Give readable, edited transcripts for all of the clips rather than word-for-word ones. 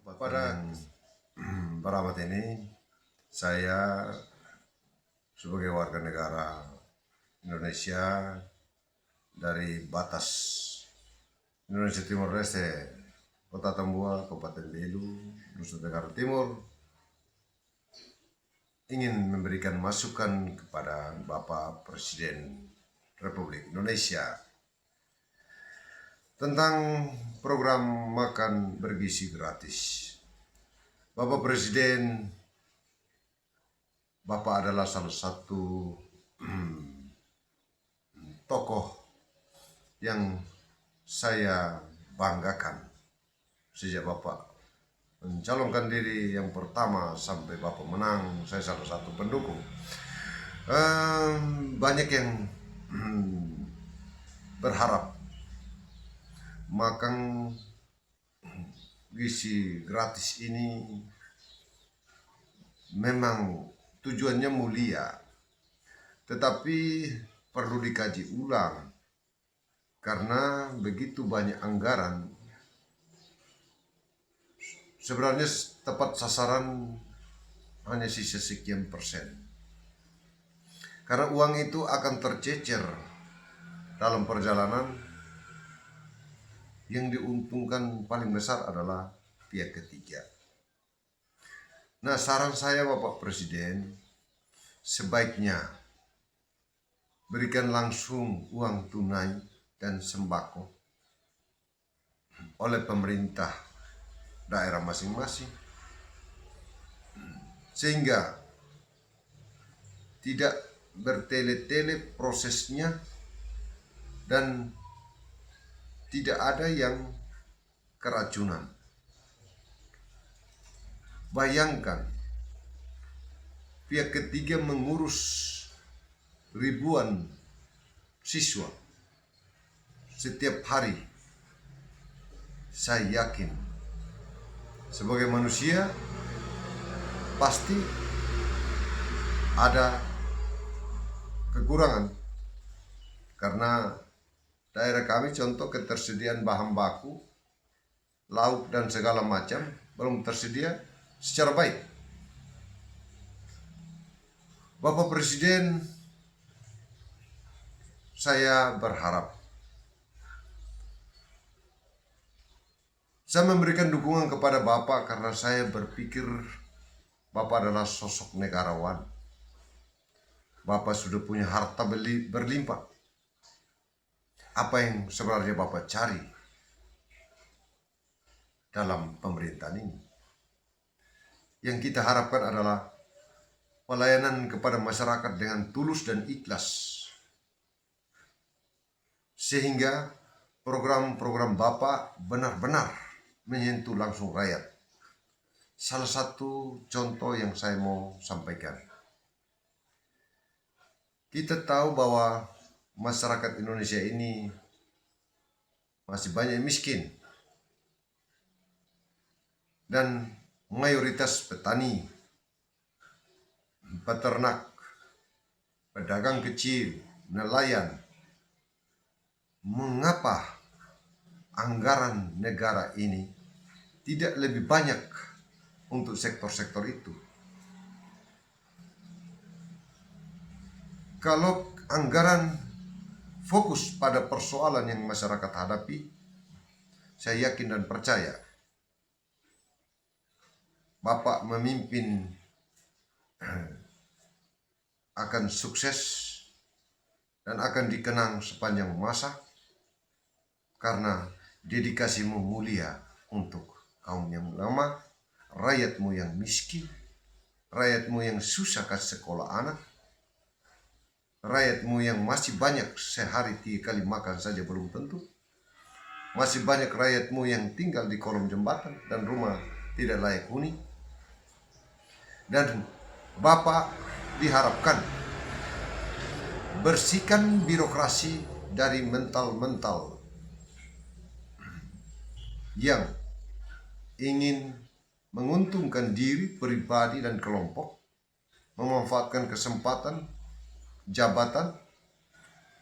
Pada Baramat ini, saya sebagai warga negara Indonesia dari batas Indonesia Timor Leste, Kota Tambua, Kabupaten Belu, Nusa Tenggara Timur, ingin memberikan masukan kepada Bapak Presiden Republik Indonesia tentang program makan bergizi gratis. Bapak Presiden, Bapak adalah salah satu tokoh yang saya banggakan sejak Bapak mencalonkan diri yang pertama sampai Bapak menang. Saya salah satu pendukung. Banyak yang berharap makan gizi gratis ini memang tujuannya mulia, tetapi perlu dikaji ulang karena begitu banyak anggaran. Sebenarnya tepat sasaran hanya sisa sekian persen, karena uang itu akan tercecer dalam perjalanan. Yang diuntungkan paling besar adalah pihak ketiga. Nah, saran saya Bapak Presiden, sebaiknya berikan langsung uang tunai dan sembako oleh pemerintah daerah masing-masing, sehingga tidak bertele-tele prosesnya dan tidak ada yang keracunan. Bayangkan, pihak ketiga mengurus ribuan siswa setiap hari. Saya yakin sebagai manusia pasti ada kekurangan, karena daerah kami contoh ketersediaan bahan baku, lauk dan segala macam belum tersedia secara baik. Bapak Presiden, saya berharap saya memberikan dukungan kepada Bapak karena saya berpikir Bapak adalah sosok negarawan. Bapak sudah punya harta berlimpah. Apa yang sebenarnya Bapak cari dalam pemerintahan ini? Yang kita harapkan adalah pelayanan kepada masyarakat dengan tulus dan ikhlas, sehingga program-program Bapak benar-benar menyentuh langsung rakyat. Salah satu contoh yang saya mau sampaikan, kita tahu bahwa masyarakat Indonesia ini masih banyak miskin dan mayoritas petani, peternak, pedagang kecil, nelayan. Mengapa anggaran negara ini tidak lebih banyak untuk sektor-sektor itu? Kalau anggaran fokus pada persoalan yang masyarakat hadapi, saya yakin dan percaya Bapak memimpin akan sukses dan akan dikenang sepanjang masa, karena dedikasimu mulia untuk kaum yang lemah, rakyatmu yang miskin, rakyatmu yang susah kasih sekolah anak, rakyatmu yang masih banyak sehari 3 kali makan saja belum tentu, masih banyak rakyatmu yang tinggal di kolong jembatan dan rumah tidak layak huni. Dan Bapak diharapkan bersihkan birokrasi dari mental-mental yang ingin menguntungkan diri pribadi dan kelompok, memanfaatkan kesempatan jabatan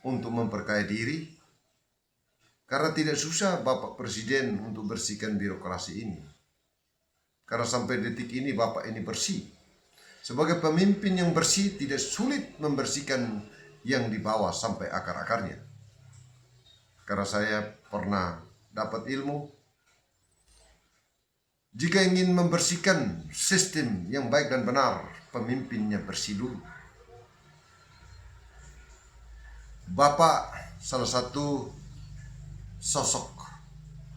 untuk memperkaya diri, karena tidak susah Bapak Presiden untuk bersihkan birokrasi ini. karena sampai detik ini Bapak ini bersih. Sebagai pemimpin yang bersih tidak sulit membersihkan yang di bawah sampai akar-akarnya. Karena saya pernah dapat ilmu, jika ingin membersihkan sistem yang baik dan benar, pemimpinnya bersih dulu. Bapak salah satu sosok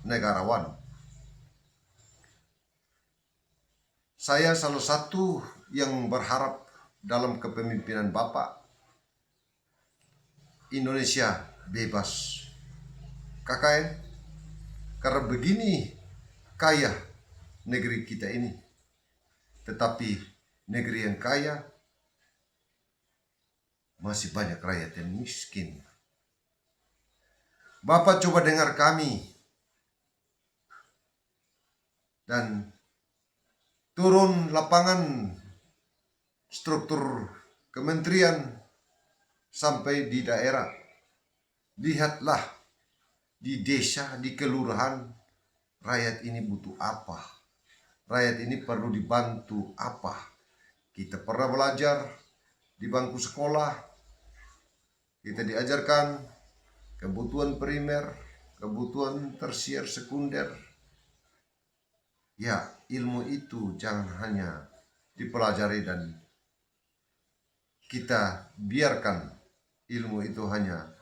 negarawan. Saya salah satu yang berharap dalam kepemimpinan Bapak, Indonesia bebas KKN, karena begini kaya negeri kita ini. Tetapi negeri yang kaya masih banyak rakyat yang miskin. Bapak coba dengar kami dan turun lapangan struktur kementerian sampai di daerah. Lihatlah di desa, di kelurahan, rakyat ini butuh apa? Rakyat ini perlu dibantu apa? Kita pernah belajar di bangku sekolah, kita diajarkan kebutuhan primer, kebutuhan tersier, sekunder. Ya, ilmu itu jangan hanya dipelajari dan kita biarkan ilmu itu hanya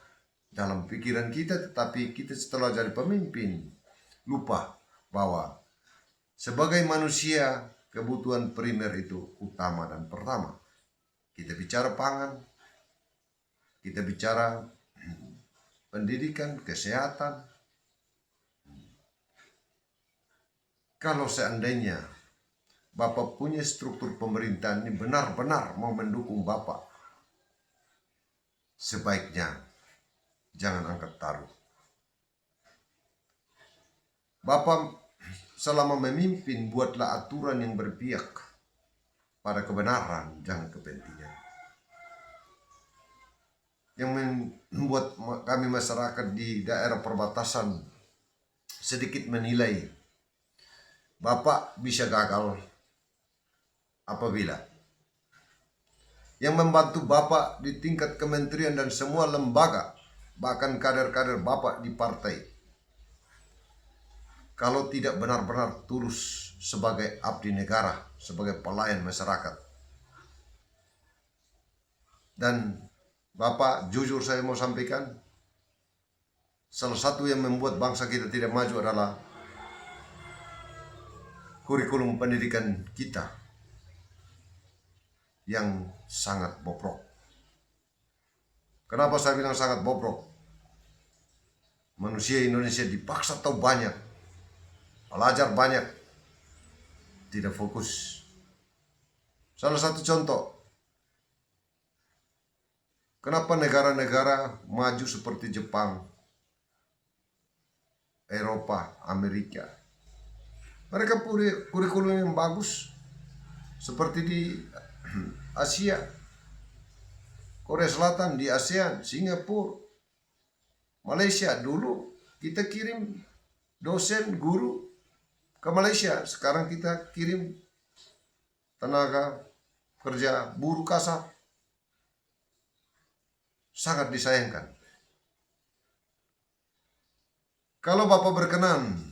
dalam pikiran kita, tetapi kita setelah jadi pemimpin lupa bahwa sebagai manusia kebutuhan primer itu utama dan pertama. Kita bicara pangan, kita bicara pendidikan, kesehatan. Kalau seandainya Bapak punya struktur pemerintahan ini benar-benar mau mendukung Bapak, sebaiknya jangan angkat taruh. Bapak selama memimpin buatlah aturan yang berpihak pada kebenaran, jangan kepentingan. Yang membuat kami masyarakat di daerah perbatasan sedikit menilai Bapak bisa gagal apabila yang membantu Bapak di tingkat kementerian dan semua lembaga, bahkan kader-kader Bapak di partai, kalau tidak benar-benar tulus sebagai abdi negara, sebagai pelayan masyarakat. Dan Bapak, jujur saya mau sampaikan, salah satu yang membuat bangsa kita tidak maju adalah kurikulum pendidikan kita yang sangat bobrok. Kenapa saya bilang sangat bobrok? Manusia Indonesia dipaksa tahu banyak, belajar banyak, tidak fokus. Salah satu contoh, kenapa negara-negara maju seperti Jepang, Eropa, Amerika, mereka punya kurikulum yang bagus, seperti di Asia, Korea Selatan, di ASEAN, Singapura, Malaysia. Dulu kita kirim dosen, guru ke Malaysia, sekarang kita kirim tenaga kerja buruh kasar. Sangat disayangkan. Kalau Bapak berkenan,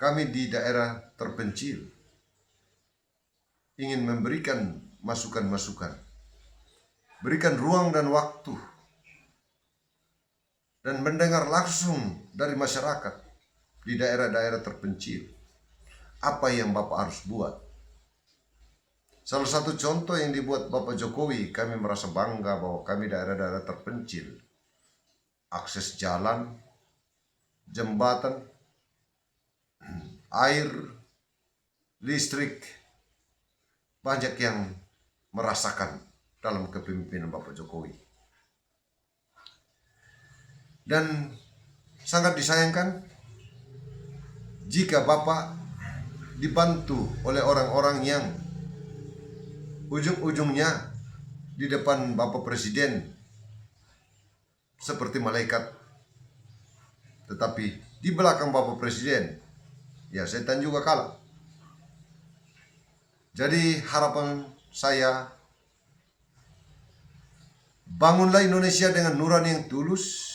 kami di daerah terpencil ingin memberikan masukan-masukan, berikan ruang dan waktu, dan mendengar langsung dari masyarakat di daerah-daerah terpencil apa yang Bapak harus buat. Salah satu contoh yang dibuat Bapak Jokowi, kami merasa bangga bahwa kami daerah-daerah terpencil, akses jalan, jembatan, air, listrik, banyak yang merasakan dalam kepemimpinan Bapak Jokowi. Dan sangat disayangkan jika Bapak dibantu oleh orang-orang yang ujung-ujungnya di depan Bapak Presiden seperti malaikat, Tetapi di belakang Bapak Presiden, ya setan juga kalah. Jadi harapan saya, bangunlah Indonesia dengan nurani yang tulus.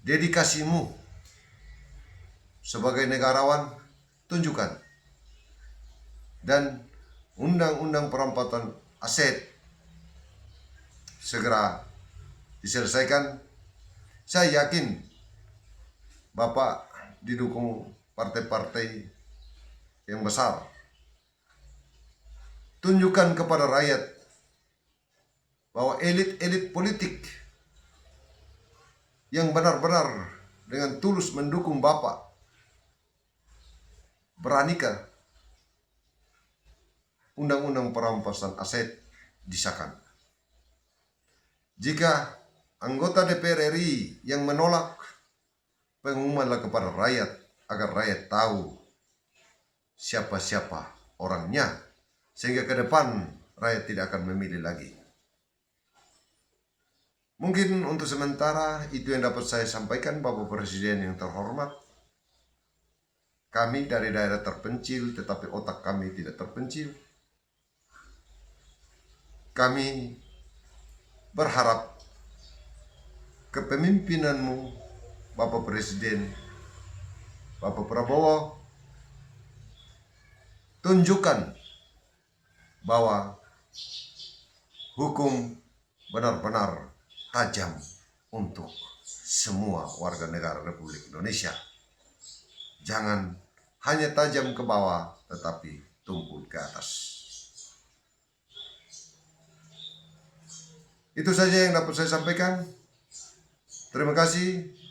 Dedikasimu sebagai negarawan tunjukkan. Dan undang-undang perampasan aset segera diselesaikan. Saya yakin Bapak didukung partai-partai yang besar. Tunjukkan kepada rakyat bahwa elit-elit politik yang benar-benar dengan tulus mendukung Bapak, beranikah undang-undang perampasan aset disahkan. Jika anggota DPR RI yang menolak, pengumumanlah kepada rakyat agar rakyat tahu siapa-siapa orangnya, sehingga ke depan rakyat tidak akan memilih lagi. Mungkin untuk sementara itu yang dapat saya sampaikan, Bapak Presiden yang terhormat. Kami dari daerah terpencil, tetapi otak kami tidak terpencil. Kami berharap kepemimpinanmu, Bapak Presiden, Bapak Prabowo, tunjukkan bahwa hukum benar-benar tajam untuk semua warga negara Republik Indonesia. Jangan hanya tajam ke bawah, tetapi tumpul ke atas. Itu saja yang dapat saya sampaikan. Terima kasih.